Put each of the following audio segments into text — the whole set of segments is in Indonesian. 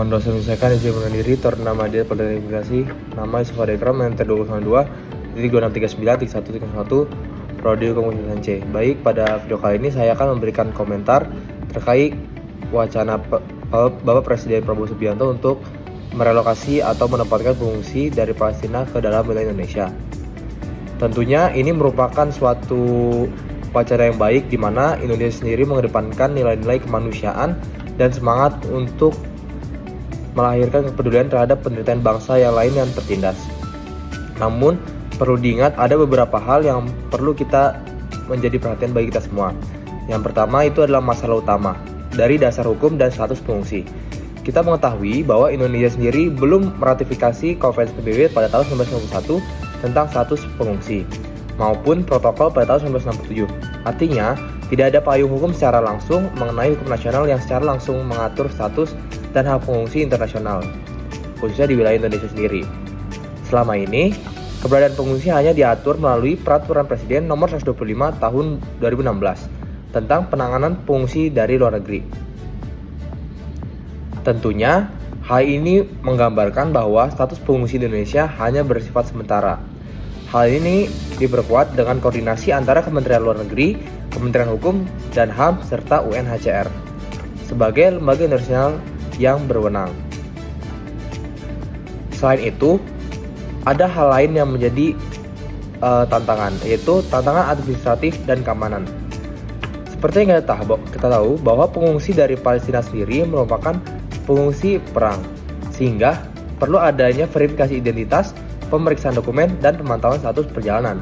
Mohon doa saya menyelesaikan izin mengundurkan diri Ternama Dia Perdana Imigrasi. Nama Yusuf Adekram yang ter-22 jadi 2639 31 Prodi Hukum Universitas C. Baik, pada video kali ini saya akan memberikan komentar terkait wacana Bapak Presiden Prabowo Subianto untuk merelokasi atau menempatkan pengungsi dari Palestina ke dalam wilayah Indonesia. Tentunya ini merupakan suatu wacana yang baik di mana Indonesia sendiri mengedepankan nilai-nilai kemanusiaan dan semangat untuk melahirkan kepedulian terhadap penderitaan bangsa yang lain yang tertindas. Namun, perlu diingat ada beberapa hal yang perlu kita menjadi perhatian bagi kita semua. Yang pertama itu adalah masalah utama dari dasar hukum dan status pengungsi. Kita mengetahui bahwa Indonesia sendiri belum meratifikasi Konvensi PBB pada tahun 1991 tentang status pengungsi maupun protokol pada tahun 1967. Artinya, tidak ada payung hukum secara langsung mengenai hukum nasional yang secara langsung mengatur status dan hak pengungsi internasional, khususnya di wilayah Indonesia sendiri. Selama ini, keberadaan pengungsi hanya diatur melalui Peraturan Presiden Nomor 125 Tahun 2016 tentang penanganan pengungsi dari luar negeri. Tentunya, hal ini menggambarkan bahwa status pengungsi di Indonesia hanya bersifat sementara. Hal ini diperkuat dengan koordinasi antara Kementerian Luar Negeri, Kementerian Hukum dan HAM, serta UNHCR sebagai lembaga internasional yang berwenang. Selain itu, ada hal lain yang menjadi tantangan, yaitu tantangan administratif dan keamanan. Seperti yang kita tahu bahwa pengungsi dari Palestina sendiri merupakan pengungsi perang, sehingga perlu adanya verifikasi identitas, pemeriksaan dokumen, dan pemantauan status perjalanan.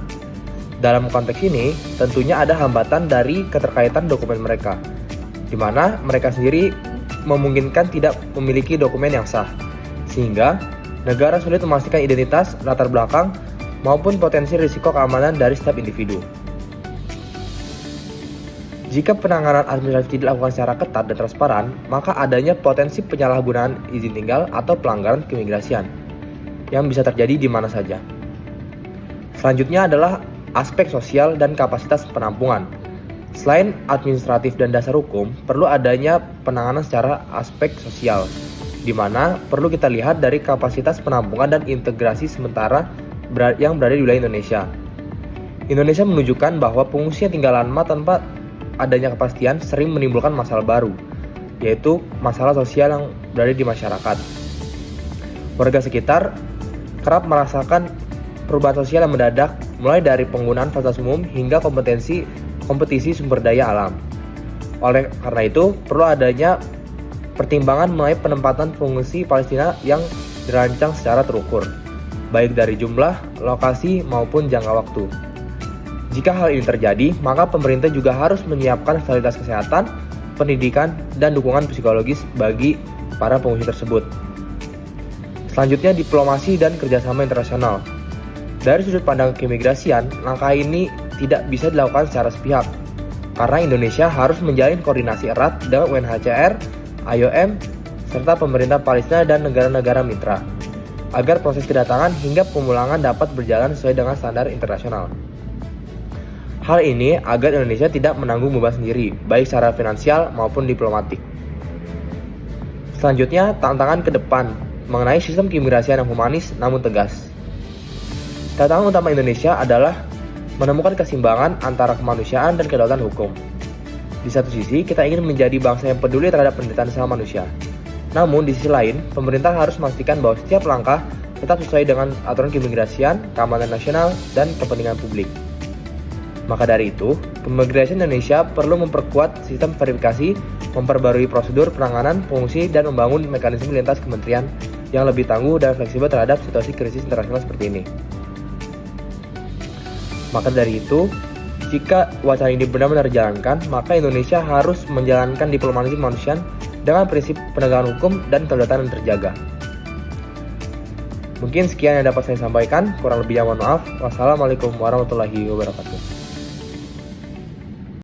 Dalam konteks ini, tentunya ada hambatan dari keterkaitan dokumen mereka, di mana mereka sendiri memungkinkan tidak memiliki dokumen yang sah, sehingga negara sulit memastikan identitas, latar belakang, maupun potensi risiko keamanan dari setiap individu. Jika penanganan administratif tidak dilakukan secara ketat dan transparan, maka adanya potensi penyalahgunaan izin tinggal atau pelanggaran keimigrasian yang bisa terjadi di mana saja. Selanjutnya adalah aspek sosial dan kapasitas penampungan. Selain administratif dan dasar hukum, perlu adanya penanganan secara aspek sosial, di mana perlu kita lihat dari kapasitas penampungan dan integrasi sementara yang berada di wilayah Indonesia. Indonesia menunjukkan bahwa pengungsi yang tinggal lama tanpa adanya kepastian sering menimbulkan masalah baru, yaitu masalah sosial yang berada di masyarakat. Warga sekitar kerap merasakan perubahan sosial yang mendadak, mulai dari penggunaan fasilitas umum hingga kompetisi sumber daya alam. Oleh karena itu, perlu adanya pertimbangan mengenai penempatan pengungsi Palestina yang dirancang secara terukur, baik dari jumlah, lokasi, maupun jangka waktu. Jika hal ini terjadi, maka pemerintah juga harus menyiapkan fasilitas kesehatan, pendidikan, dan dukungan psikologis bagi para pengungsi tersebut. Selanjutnya, diplomasi dan kerjasama internasional. Dari sudut pandang keimigrasian, langkah ini tidak bisa dilakukan secara sepihak, karena Indonesia harus menjalin koordinasi erat dengan UNHCR, IOM, serta pemerintah Palestina dan negara-negara mitra, agar proses kedatangan hingga pemulangan dapat berjalan sesuai dengan standar internasional. Hal ini agar Indonesia tidak menanggung beban sendiri, baik secara finansial maupun diplomatik. Selanjutnya, tantangan ke depan mengenai sistem keimigrasian yang humanis namun tegas. Tantangan utama Indonesia adalah menemukan keseimbangan antara kemanusiaan dan kedaulatan hukum. Di satu sisi, kita ingin menjadi bangsa yang peduli terhadap penderitaan sesama manusia. Namun, di sisi lain, pemerintah harus memastikan bahwa setiap langkah tetap sesuai dengan aturan keimigrasian, keamanan nasional, dan kepentingan publik. Maka dari itu, keimigrasian Indonesia perlu memperkuat sistem verifikasi, memperbarui prosedur penanganan pengungsi, dan membangun mekanisme lintas kementerian yang lebih tangguh dan fleksibel terhadap situasi krisis internasional seperti ini. Maka dari itu, jika wacana ini benar-benar dijalankan, maka Indonesia harus menjalankan diplomasi kemanusiaan dengan prinsip penegakan hukum dan kedaulatan yang terjaga. Mungkin sekian yang dapat saya sampaikan, kurang lebihnya mohon maaf. Wassalamualaikum warahmatullahi wabarakatuh.